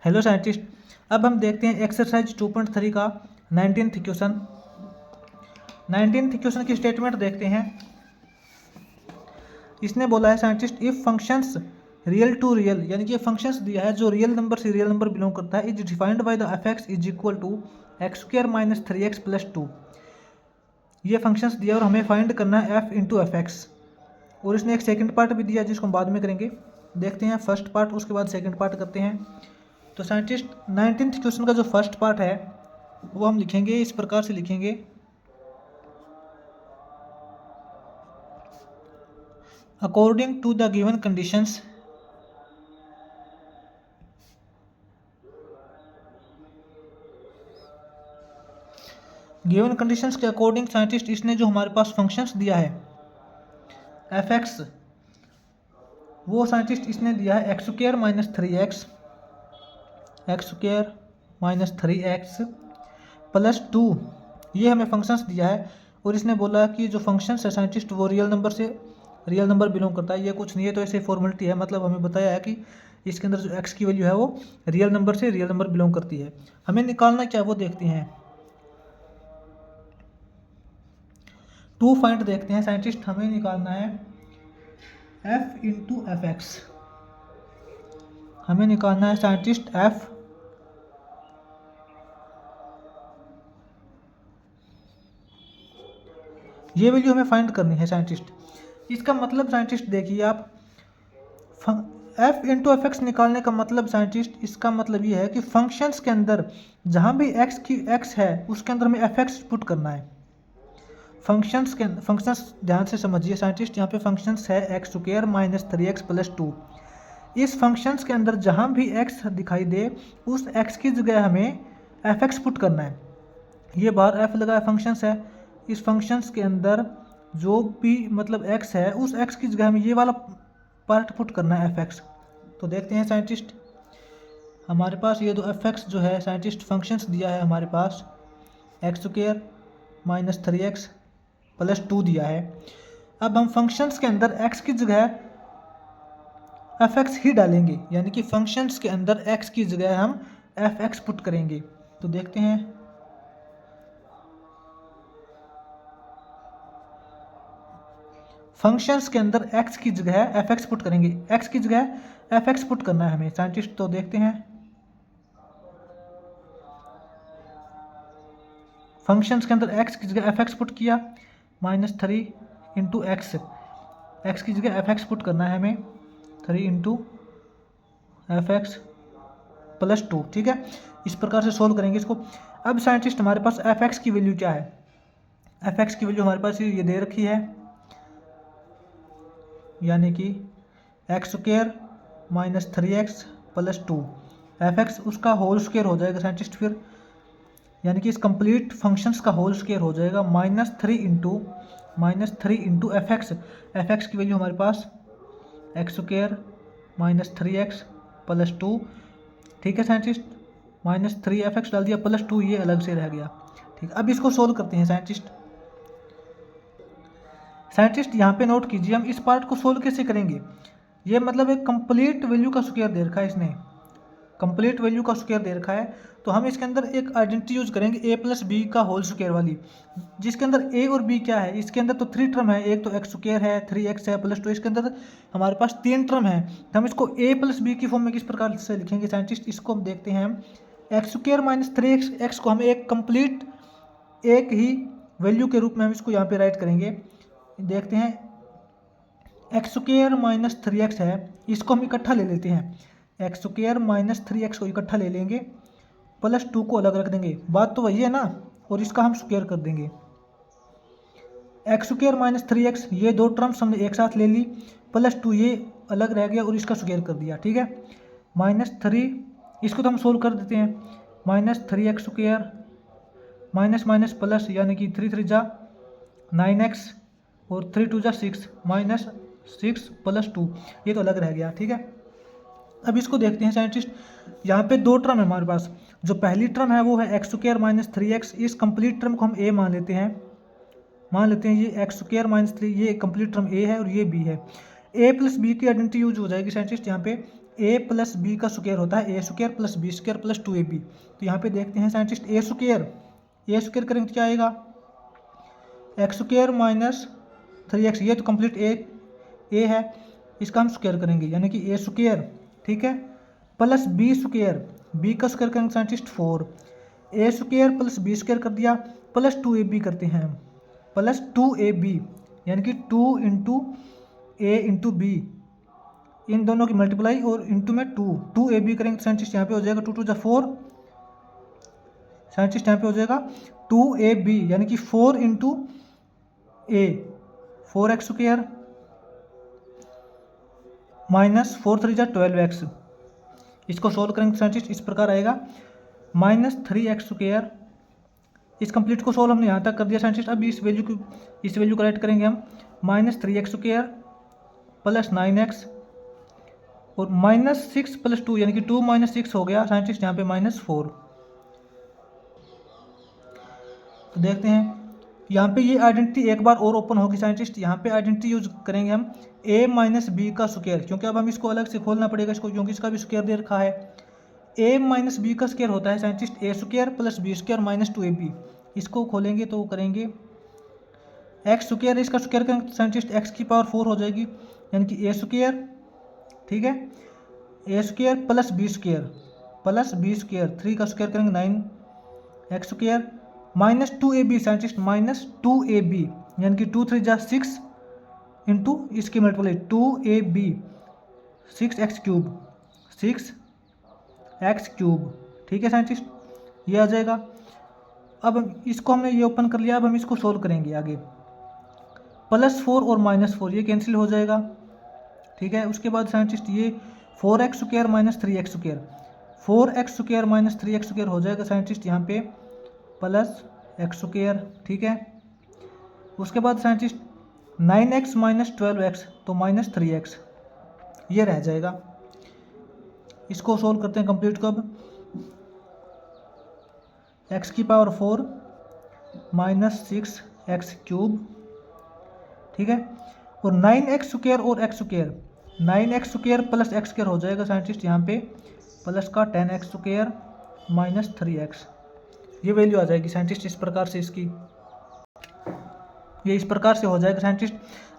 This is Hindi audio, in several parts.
हेलो साइंटिस्ट, अब हम देखते हैं एक्सरसाइज 2.3 का 19th क्वेश्चन। 19th क्वेश्चन की स्टेटमेंट देखते हैं। इसने बोला है scientist, if functions real to real, यानी कि फंक्शंस दिया है जो रियल नंबर से रियल नंबर बिलोंग करता है, is defined by the f x is equal to x square minus 3x plus 2। ये फंक्शंस दिया और हमें फाइंड करना है एफ इंटू एफ एक्स। और इसने एक सेकंड पार्ट भी दिया जिसको हम बाद में करेंगे। देखते हैं फर्स्ट पार्ट, उसके बाद सेकंड पार्ट करते हैं। तो साइंटिस्ट 19th क्वेश्चन का जो फर्स्ट पार्ट है वो हम लिखेंगे इस प्रकार से लिखेंगे, according to the given conditions given conditions के अकॉर्डिंग साइंटिस्ट इसने जो हमारे पास फंक्शंस दिया है एफ एक्स, वो साइंटिस्ट इसने दिया है x square minus 3x plus 2। ये हमें फंक्शंस दिया है और इसने बोला कि जो फंक्शंस है साइंटिस्ट वो रियल नंबर से रियल नंबर बिलोंग करता है। ये कुछ नहीं है, तो ऐसे फॉर्मेलिटी है, मतलब हमें बताया है कि इसके अंदर जो x की वैल्यू है वो रियल नंबर से रियल नंबर बिलोंग करती है। हमें निकालना क्या है वो देखते हैं। 2 फाइंड देखते हैं साइंटिस्ट। हमें निकालना है f इंटू एफ एक्स। हमें निकालना है साइंटिस्ट f ये वैल्यू हमें फाइंड करनी है साइंटिस्ट। इसका मतलब साइंटिस्ट देखिए आप, f इंटू एफ एक्स निकालने का मतलब साइंटिस्ट, इसका मतलब ये है कि फंक्शंस के अंदर जहाँ भी x है उसके अंदर हमें एफ एक्स पुट करना है। फंक्शंस ध्यान से समझिए साइंटिस्ट, यहाँ पे फंक्शंस है x square minus 3x plus 2। इस फंक्शंस के अंदर जहाँ भी x दिखाई दे उस x की जगह हमें एफ एक्स पुट करना है। ये बाहर f लगा फंक्शंस है, इस फंक्शंस के अंदर जो भी मतलब x है उस x की जगह हमें ये वाला पार्ट पुट करना है एफ एक्स। तो देखते हैं साइंटिस्ट, हमारे पास ये जो एफ एक्स जो है साइंटिस्ट फंक्शंस दिया है हमारे पास x square minus 3x plus 2 दिया है। अब हम फंक्शंस के अंदर x की जगह एफ एक्स ही डालेंगे, यानी कि फंक्शंस के अंदर x की जगह हम एफ एक्स पुट करेंगे। तो देखते हैं, फंक्शंस के अंदर x की जगह एफ एक्स पुट करेंगे, x की जगह एफ एक्स पुट करना है हमें साइंटिस्ट। तो देखते हैं, फंक्शंस के अंदर x की जगह एफ एक्स पुट किया, माइनस 3 इंटू एक्स की जगह एफ एक्स पुट करना है हमें 3 इंटू एफ एक्स प्लस 2। ठीक है, इस प्रकार से सोल्व करेंगे इसको। अब साइंटिस्ट हमारे पास एफ एक्स की वैल्यू क्या है, एफ एक्स की वैल्यू हमारे पास ये दे रखी है, यानी कि x square minus 3x plus 2। F x उसका होल स्क्वायर हो जाएगा साइंटिस्ट फिर, यानी कि इस कंप्लीट फंक्शंस का होल स्क्वायर हो जाएगा माइनस 3 इंटू एफ एक्स की वैल्यू हमारे पास x square minus 3x plus 2। ठीक है साइंटिस्ट, माइनस 3 एफ एक्स डाल दिया प्लस 2, ये अलग से रह गया। ठीक, अब इसको सोल्व करते हैं साइंटिस्ट यहाँ पे नोट कीजिए, हम इस पार्ट को सोल्व कैसे करेंगे। ये मतलब एक कंप्लीट वैल्यू का स्क्वायर दे रखा है इसने, कंप्लीट वैल्यू का स्क्वायर दे रखा है। तो हम इसके अंदर एक आइडेंटिटी यूज करेंगे a प्लस बी का होल स्क्वायर वाली, जिसके अंदर a और b क्या है, इसके अंदर तो 3 टर्म है, एक तो एक्स स्क्वायर है, 3x है प्लस 2, इसके अंदर हमारे पास 3 टर्म है। तो हम इसको a प्लस बी की फॉर्म में किस प्रकार से लिखेंगे साइंटिस्ट, इसको हम देखते हैं। हम एक्स स्क्वायर माइनस 3x को हम एक कंप्लीट एक ही वैल्यू के रूप में हम इसको यहाँ पे राइट करेंगे। देखते हैं, एक्स स्क्वायर माइनस 3x है, इसको हम इकट्ठा ले लेते हैं, एक्स स्क्वायर माइनस 3x को इकट्ठा ले लेंगे, प्लस 2 को अलग रख देंगे, बात तो वही है ना, और इसका हम स्क्वायर कर देंगे। एक्स स्क्वायर माइनस 3x, ये दो टर्म्स हमने एक साथ ले ली, प्लस 2 ये अलग रह गया और इसका स्क्वायर कर दिया। ठीक है, माइनस 3, इसको तो हम सोल्व कर देते हैं, minus 3x square minus minus plus, यानी कि 3 3 जा 9x और 3 2 जा 6, माइनस 6 प्लस 2, ये तो अलग रह गया। ठीक है, अब इसको देखते हैं साइंटिस्ट, यहाँ पे 2 टर्म है हमारे पास। जो पहली टर्म है वो है एक्स स्क्वायर माइनस 3x, इस कंप्लीट टर्म को हम a मान लेते हैं, ये एक्स स्क्वायर माइनस 3, ये कंप्लीट टर्म a है और ये b है। a प्लस बी की आइडेंटिटी यूज हो जाएगी साइंटिस्ट यहाँ पे, ए प्लस बी का स्क्वायर होता है a square plus b square plus 2ab। तो यहाँ पे देखते हैं साइंटिस्ट ए स्क्वायर करेंगे तो क्या आएगा, एक्स स्क्वायर माइनस 3x, ये तो कंप्लीट ए है, इसका हम स्क्वायर करेंगे यानी कि ए स्क्वायर, ठीक है, प्लस बी स्क्वायर, बी का स्क्वायर करेंगे साइंटिस्ट 4, ए स्क्वायर प्लस बी स्क्वायर कर दिया, प्लस 2ab करते हैं हम, प्लस 2ab यानी कि 2 इंटू ए इंटू बी, इन दोनों की मल्टीप्लाई और इंटू में 2ab करेंगे तो साइंटिस्ट यहाँ पे हो जाएगा 2 2 4, साइंटिस्ट यहाँ पे हो जाएगा 2ab यानी कि 4 इंटू ए 4x स्क्वायर माइनस 4 3 12x। इसको सोल्व करेंगे साइंटिस्ट इस प्रकार आएगा माइनस 3x स्क्वायर। इस कंप्लीट को सोल्व हमने यहाँ तक कर दिया साइंटिस्ट। अब इस वैल्यू को राइट करेंगे हम, minus 3x square plus 9x और माइनस 6 प्लस 2 यानी कि 2 माइनस 6 हो गया साइंटिस्ट यहाँ पे माइनस 4। तो देखते हैं यहाँ पे ये आइडेंटिटी एक बार और ओपन होगी साइंटिस्ट। यहाँ पे आइडेंटिटी यूज करेंगे हम a माइनस बी का स्क्वायर, क्योंकि अब हम इसको अलग से खोलना पड़ेगा इसको, क्योंकि इसका भी स्क्वायर दे रखा है। a माइनस बी का स्क्वायर होता है scientist a square plus b square minus 2ab। इसको खोलेंगे तो करेंगे एक्स स्क्वायर, इसका स्क्वायर करेंगे साइंटिस्ट एक्स की पावर 4 हो जाएगी यानी कि ए स्क्वायर, ठीक है, a square plus b square 3 का स्क्वायर करेंगे 9x square minus 2ab scientist, minus 2ab यानी कि 2 3 6 इंटू इसकी मल्टीप्लाई 2ab 6x क्यूब, ठीक है साइंटिस्ट, ये आ जाएगा। अब इसको हमने ये ओपन कर लिया, अब हम इसको सोल्व करेंगे आगे, प्लस 4 और माइनस 4 ये कैंसिल हो जाएगा, ठीक है। उसके बाद साइंटिस्ट ये 4x square minus 3x square, 4x square minus 3x square हो जाएगा साइंटिस्ट यहाँ पे प्लस x स्क्वायर, ठीक है। उसके बाद साइंटिस्ट 9x माइनस 12x तो माइनस 3x ये रह जाएगा। इसको सोल्व करते हैं कंप्लीट को। अब x की पावर 4 माइनस 6x क्यूब, ठीक है, और 9x स्क्वायर और x square 9x square plus x square हो जाएगा साइंटिस्ट यहाँ पे प्लस का 10x स्क्वायर माइनस 3x, ये वैल्यू आ जाएगी साइंटिस्ट इस प्रकार से इसकी, ये इस प्रकार से हो जाएगा साइंटिस्ट।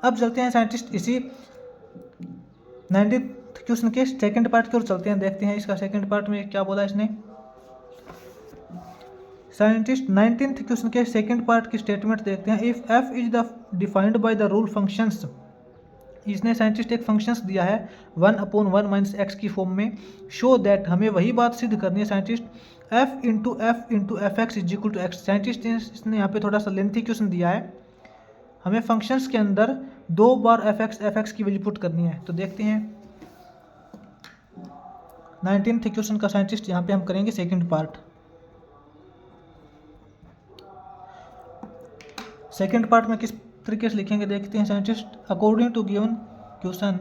अब चलते हैं साइंटिस्ट इसी 19th क्वेश्चन के सेकंड पार्ट की ओर चलते हैं, देखते हैं इसका सेकंड पार्ट में क्या बोला इसने। साइंटिस्ट 19th क्वेश्चन के सेकंड पार्ट की स्टेटमेंट देखते हैं। If f is the defined by the rule functions, इसने साइंटिस्ट एक फंक्शंस दिया है 1/1 माइनस एक्स की फॉर्म में, शो दैट, हमें वही बात सिद्ध करनी है scientist, f into f x is equal to x. Scientist इसने यहाँ पे थोड़ा सा लेंथी क्वेश्चन दिया है, हमें फंक्शंस के अंदर 2 बार एफ एक्स की वैल्यू पुट करनी है। तो देखते हैं 19th क्वेश्चन का साइंटिस्ट यहाँ पे हम करेंगे सेकंड पार्ट। सेकंड पार्ट में किस तरीके से लिखेंगे देखते हैं scientist. According to given question,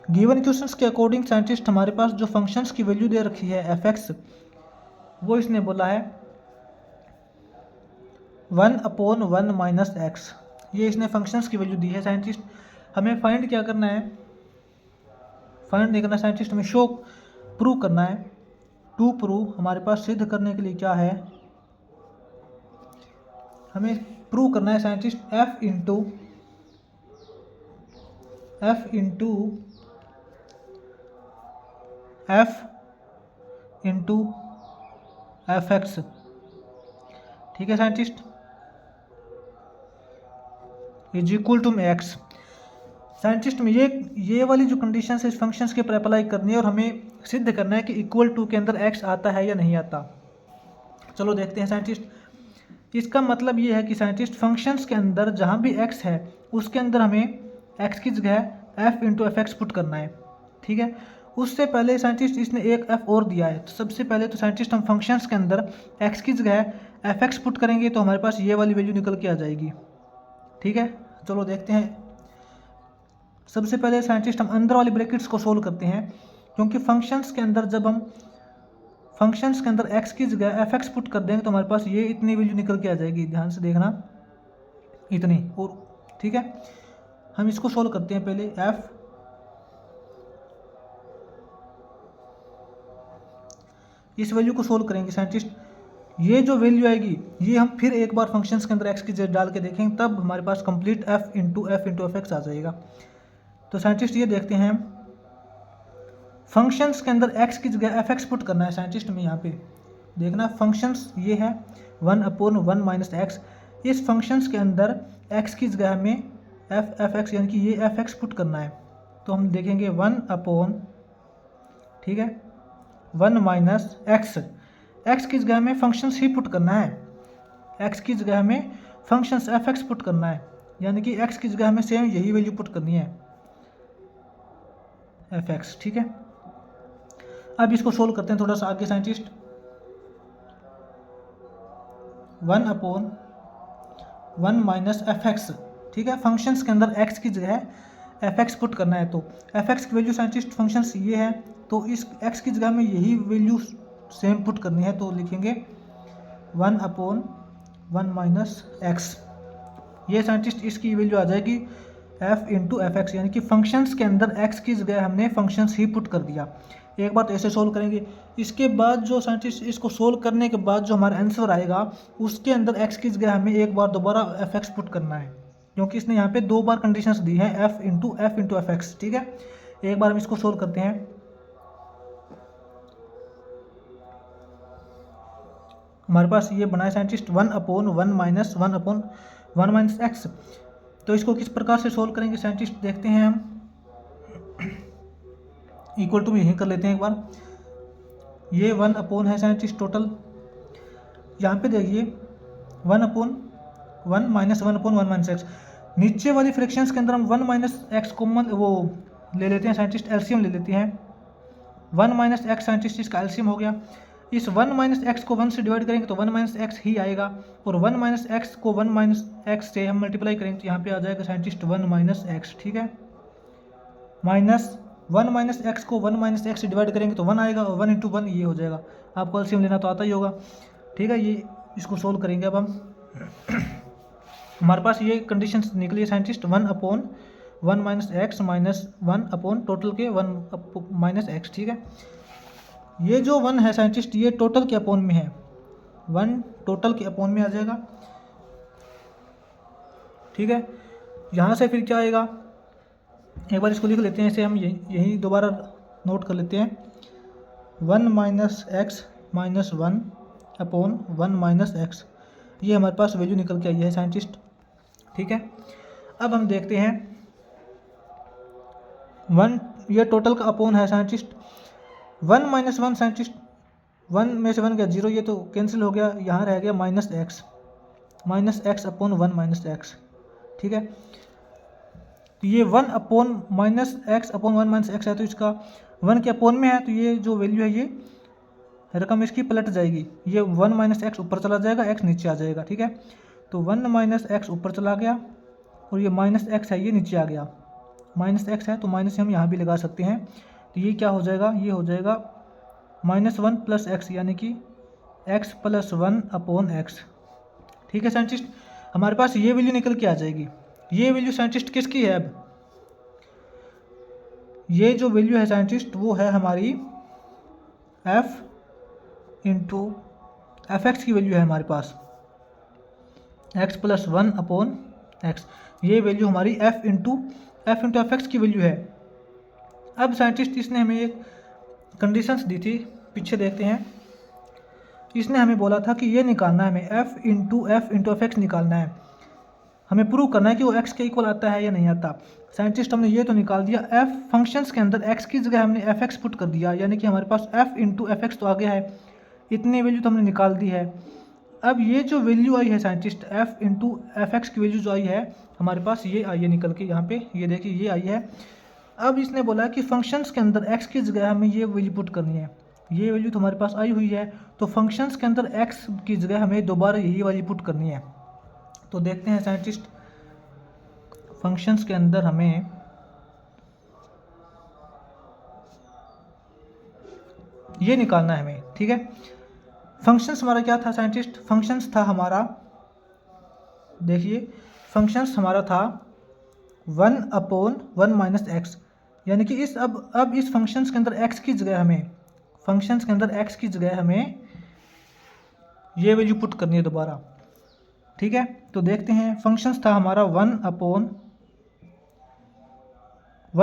given questions के अकॉर्डिंग साइंटिस्ट हमारे पास जो फंक्शंस की वैल्यू दे रखी है एफ एक्स, वो इसने बोला है 1/1 माइनस एक्स, ये इसने फंक्शंस की वैल्यू दी है साइंटिस्ट। हमें फाइंड क्या करना है, फाइंड नहीं करना साइंटिस्ट, हमें शो प्रूव करना है। टू प्रूव, हमारे पास सिद्ध करने के लिए क्या है, हमें प्रूव करना है scientist f into f x, ठीक है scientist, is equal to x. Scientist में ये वाली जो कंडीशन है इस फंक्शंस के ऊपर अप्लाई करनी है और हमें सिद्ध करना है कि इक्वल टू के अंदर x आता है या नहीं आता। चलो देखते हैं साइंटिस्ट। इसका मतलब ये है कि साइंटिस्ट फंक्शंस के अंदर जहाँ भी x है उसके अंदर हमें x की जगह f into f x put करना है, ठीक है। उससे पहले साइंटिस्ट इसने एक f और दिया है, तो सबसे पहले तो साइंटिस्ट हम फंक्शंस के अंदर x की जगह एफ एक्स पुट करेंगे तो हमारे पास ये वाली वैल्यू निकल के आ जाएगी, ठीक है। चलो देखते हैं। सबसे पहले साइंटिस्ट हम अंदर वाली ब्रैकेट्स को सोल्व करते हैं, क्योंकि फंक्शंस के अंदर जब हम फंक्शंस के अंदर x की जगह एफ एक्स पुट कर देंगे तो हमारे पास ये इतनी वैल्यू निकल के आ जाएगी, ध्यान से देखना, इतनी। और ठीक है, हम इसको सोल्व करते हैं पहले। f इस वैल्यू को सोल्व करेंगे साइंटिस्ट, ये जो वैल्यू आएगी ये हम फिर एक बार फंक्शंस के अंदर x की जगह डाल के देखेंगे, तब हमारे पास complete f into f x आ जाएगा। तो साइंटिस्ट ये देखते हैं, फंक्शंस के अंदर x की जगह एफ एक्स पुट करना है साइंटिस्ट में। यहाँ पे देखना, फंक्शंस ये है 1/1 माइनस एक्स, इस फंक्शंस के अंदर x की जगह हमें एफ एक्स यानी कि ये एफ एक्स पुट करना है। तो हम देखेंगे 1/, ठीक है, 1 माइनस एक्स, एक्स की जगह हमें फंक्शंस ही पुट करना है, एक्स की जगह हमें फंक्शंस एफ एक्स पुट करना है, यानी कि एक्स की जगह हमें सेम यही वैल्यू पुट करनी है, एफ एक्स। ठीक है, अब इसको सोल्व करते हैं थोड़ा सा आगे साइंटिस्ट। 1/1 माइनस एफ एक्स, ठीक है, फंक्शंस के अंदर x की जगह एफ एक्स पुट करना है। तो एफ एक्स की वैल्यू साइंटिस्ट फंक्शंस ये है, तो इस x की जगह में यही वैल्यू सेम पुट करनी है, तो लिखेंगे 1/1 माइनस एक्स। ये साइंटिस्ट इसकी वैल्यू आ जाएगी f इंटू एफ एक्स, यानी कि फंक्शंस के अंदर x की जगह हमने फंक्शंस ही पुट कर दिया। एक बार तो ऐसे सोल्व करेंगे, इसके बाद जो साइंटिस्ट इसको सोल्व करने के बाद जो हमारा आंसर आएगा उसके अंदर x की जगह हमें एक बार दोबारा एफ एक्स पुट करना है, क्योंकि इसने यहाँ पे 2 बार कंडीशंस दी हैं, f इंटू एफ एक्स। ठीक है, एक बार हम इसको सोल्व करते हैं। हमारे पास ये बना है साइंटिस्ट 1/1 माइनस 1/1 माइनस एक्स। तो इसको किस प्रकार से सोल्व करेंगे साइंटिस्ट, देखते हैं हम। इक्वल टू यहीं कर लेते हैं एक बार, ये 1/, है साइंटिस्ट टोटल। यहाँ पे देखिए 1/1 माइनस 1/1 माइनस एक्स, नीचे वाली फ्रैक्शंस के अंदर हम 1 माइनस एक्स कॉमन वो ले लेते हैं साइंटिस्ट, एलसीएम ले लेते हैं। 1 माइनस एक्स साइंटिस्ट इसका एलसीएम हो गया। इस 1 माइनस एक्स को 1 से डिवाइड करेंगे तो 1 माइनस एक्स ही आएगा, और 1 माइनस एक्स को 1 माइनस एक्स से हम मल्टीप्लाई करेंगे तो यहाँ पे आ जाएगा साइंटिस्ट 1 माइनस एक्स। ठीक है, माइनस 1 माइनस एक्स को 1 माइनस एक्स से डिवाइड करेंगे तो 1 आएगा, और 1 इंटू 1 ये हो जाएगा। आपको एलसीएम लेना तो आता ही होगा। ठीक है, ये इसको सोल्व करेंगे अब हम। हमारे पास ये कंडीशंस निकली है scientist 1/1 minus x minus 1 total के 1 माइनस एक्स। ठीक है, ये जो 1 है साइंटिस्ट ये टोटल के अपॉन में है, 1 टोटल के अपॉन में आ जाएगा। ठीक है, यहाँ से फिर क्या आएगा, एक बार इसको लिख लेते हैं, इसे हम यही दोबारा नोट कर लेते हैं। 1 minus x minus 1/1 minus x, ये हमारे पास वैल्यू निकल के आई है साइंटिस्ट। ठीक है, अब हम देखते हैं 1, ये टोटल का अपॉन है साइंटिस्ट। 1 माइनस 1 साइंटिस्ट, 1 में से 1 गया 0, ये तो कैंसिल हो गया, यहाँ रह गया minus x upon 1 minus x. ठीक है, तो ये 1 upon minus x upon 1 minus x है, तो इसका 1 के अपॉन में है, तो ये जो वैल्यू है ये रकम इसकी पलट जाएगी, ये 1 माइनस एक्स ऊपर चला जाएगा, एक्स नीचे आ जाएगा। ठीक है, तो 1 माइनस एक्स ऊपर चला गया, और ये माइनस एक्स है ये नीचे आ गया, माइनस एक्स है तो माइनस हम यहाँ भी लगा सकते हैं। तो ये क्या हो जाएगा, ये हो जाएगा -1 प्लस एक्स, यानी कि x प्लस 1 अपॉन एक्स। ठीक है साइंटिस्ट, हमारे पास ये वैल्यू निकल के आ जाएगी। ये वैल्यू साइंटिस्ट किसकी है, अब ये जो वैल्यू है साइंटिस्ट वो है हमारी f इंटू एफ एक्स की वैल्यू है हमारे पास, x प्लस 1 अपॉन एक्स। ये वैल्यू हमारी f इंटू एफ एक्स की वैल्यू है। अब साइंटिस्ट इसने हमें एक कंडीशंस दी थी, पीछे देखते हैं। इसने हमें बोला था कि ये निकालना है हमें f इंटू एफ एक्स निकालना है, हमें प्रूव करना है कि वो x के इक्वल आता है या नहीं आता। साइंटिस्ट हमने ये तो निकाल दिया, f फंक्शंस के अंदर x की जगह हमने एफ एक्स पुट कर दिया, यानी कि हमारे पास f इंटू एफ एक्स तो आ गया है, इतनी वैल्यू तो हमने निकाल दी है। अब ये जो वैल्यू आई है scientist f into f x की वैल्यू जो आई है हमारे पास ये आई है निकल के, यहाँ पे ये देखिए ये आई है। अब इसने बोला कि फंक्शंस के अंदर x की जगह हमें ये वैल्यू पुट करनी है, ये वैल्यू तो हमारे पास आई हुई है, तो फंक्शंस के अंदर x की जगह हमें दोबारा यही वैल्यू पुट करनी है। तो देखते हैं साइंटिस्ट, फंक्शंस के अंदर हमें ये निकालना है हमें, ठीक है। फंक्शंस हमारा क्या था साइंटिस्ट, फंक्शंस था हमारा, देखिए फंक्शंस हमारा था 1/1 माइनस एक्स, यानी कि इस अब इस फंक्शंस के अंदर x की जगह हमें, फंक्शंस के अंदर x की जगह हमें ये वैल्यू पुट करनी है दोबारा, ठीक है। तो देखते हैं, फंक्शंस था हमारा 1/1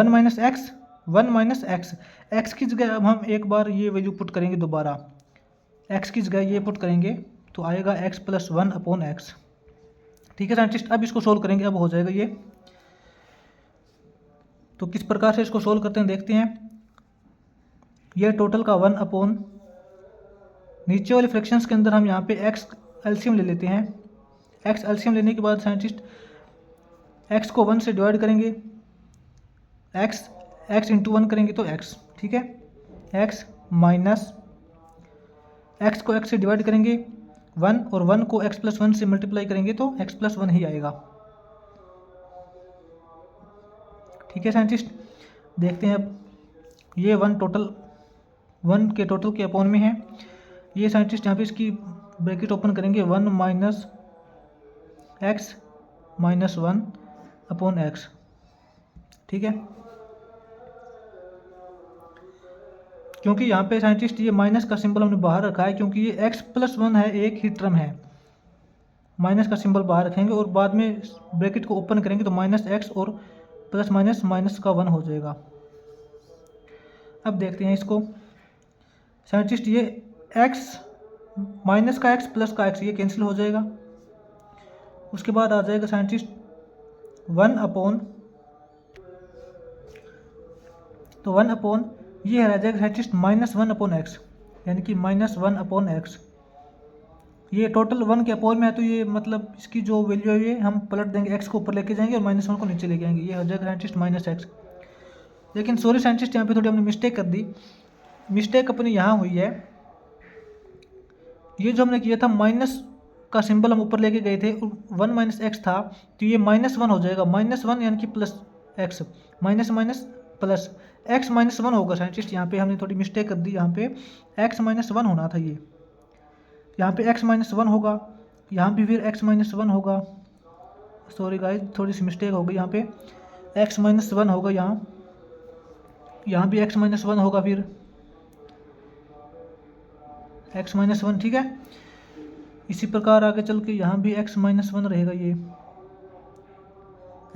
minus x, 1 minus x, x की जगह अब हम एक बार ये वैल्यू पुट करेंगे दोबारा, x की जगह ये पुट करेंगे तो आएगा x + 1/x, ठीक है साइंटिस्ट। अब इसको सोल्व करेंगे, अब हो जाएगा ये। तो किस प्रकार से इसको सोल्व करते हैं देखते हैं। ये टोटल का 1/, नीचे वाले फ्रैक्शंस के अंदर हम यहाँ पे x एलसीएम ले लेते हैं। x एलसीएम लेने के बाद साइंटिस्ट x को 1 से डिवाइड करेंगे, x इंटू 1 करेंगे तो x, ठीक है। x माइनस x को x से डिवाइड करेंगे 1, और 1 को x + 1 से मल्टीप्लाई करेंगे तो x + 1 ही आएगा, ठीक है साइंटिस्ट। देखते हैं अब ये 1 टोटल, 1 के टोटल के अपॉन में है। ये साइंटिस्ट यहाँ पे इसकी ब्रैकेट ओपन करेंगे, 1 माइनस एक्स माइनस 1/x, ठीक है। क्योंकि यहाँ पे साइंटिस्ट ये माइनस का सिंबल हमने बाहर रखा है, क्योंकि ये x + 1 है, एक ही टर्म है, माइनस का सिंबल बाहर रखेंगे और बाद में ब्रैकेट को ओपन करेंगे तो -x और प्लस माइनस का 1 हो जाएगा। अब देखते हैं इसको साइंटिस्ट, ये x माइनस का x प्लस का x ये कैंसिल हो जाएगा। उसके बाद आ जाएगा साइंटिस्ट 1/, तो 1/, ये रह जाएगा साइंटिस्ट -1/x, यानी कि -1/x। ये टोटल 1 के अपॉन में है, तो ये मतलब इसकी जो वैल्यू है ये हम पलट देंगे, x को ऊपर लेके जाएंगे और -1 को नीचे लेके आएंगे, ये हो जाएगा साइंटिस्ट -x। लेकिन सॉरी साइंटिस्ट, यहाँ पे थोड़ी हमने मिस्टेक कर दी। मिस्टेक अपनी यहाँ हुई है, ये जो हमने किया था माइनस का सिंबल हम ऊपर लेके गए थे, 1 - x था, तो ये -1 हो जाएगा, -1 यानी कि plus x, minus minus plus x -1 होगा साइंटिस्ट। यहाँ पे हमने थोड़ी मिस्टेक कर दी, यहाँ पे x -1 होना था, ये यहाँ पे x -1 होगा, यहाँ पे फिर x -1 होगा, सॉरी गाइस थोड़ी सी मिस्टेक हो गई, यहाँ पे x -1 होगा, यहाँ भी x -1 होगा, फिर x -1, ठीक है। इसी प्रकार आगे चल के यहाँ भी x -1 रहेगा, ये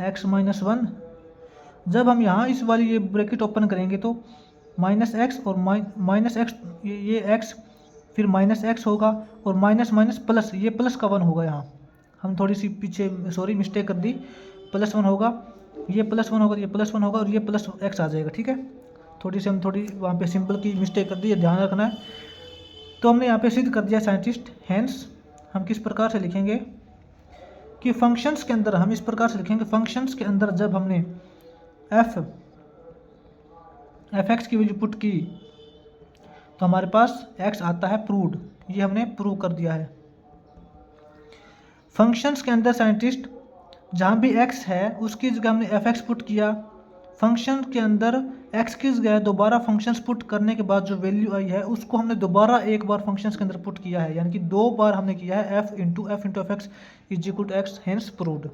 x -1। जब हम यहाँ इस वाली ये ब्रैकेट ओपन करेंगे तो -x और -x, ये x फिर -x होगा और माइनस माइनस प्लस, ये प्लस का 1 होगा। यहाँ हम थोड़ी सी पीछे सॉरी मिस्टेक कर दी, +1 होगा, ये +1 होगा, ये +1 होगा और ये प्लस x आ जाएगा, ठीक है। थोड़ी सी हम वहाँ पे सिंपल की मिस्टेक कर दी, ध्यान रखना है। तो हमने यहाँ पे सिद्ध कर दिया साइंटिस्ट। हैंस हम किस प्रकार से लिखेंगे कि फंक्शंस के अंदर हम इस प्रकार से लिखेंगे, फंक्शंस के अंदर जब हमने f(x) की वैल्यू पुट की तो हमारे पास x आता है, प्रूव्ड, ये हमने प्रूव कर दिया है। फंक्शंस के अंदर साइंटिस्ट जहाँ भी x है उसकी जगह हमने f(x) पुट किया, फंक्शन के अंदर x की जगह दोबारा फंक्शंस पुट करने के बाद जो वैल्यू आई है उसको हमने दोबारा एक बार फंक्शंस के अंदर पुट किया है, यानी कि 2 बार हमने किया है, f × f × f(x) = x, hence proved.